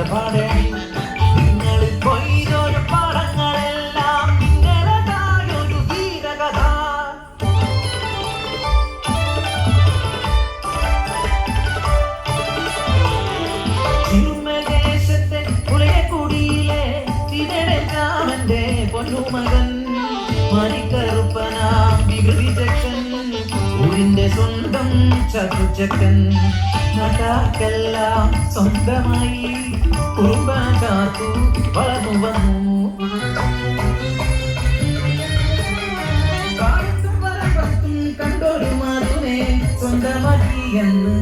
പാടെ നിങ്ങൾ കൊയ്തൊരു പാടങ്ങളെല്ലാം നിങ്ങളതായൊരു ധീരകഥ. ചിന്മദേശത്തെ പുളയക്കുടിയിലെ ചിതരന്റെ പൊന്നുമകൻ മണിക്കറുപ്പനാം വികൃതി ചക്കൻ, ഊരിന്റെ സ്വന്തം ചതുച്ചക്കൻ, നാട്ടാർക്കെല്ലാം സ്വന്തമായി കുറുമ്പ കാത്തു വളർന്നു വന്നു. കാലത്തും വരപ്പത്തും കണ്ടൊരു മധുനെ സ്വന്തമാക്കി എന്ന്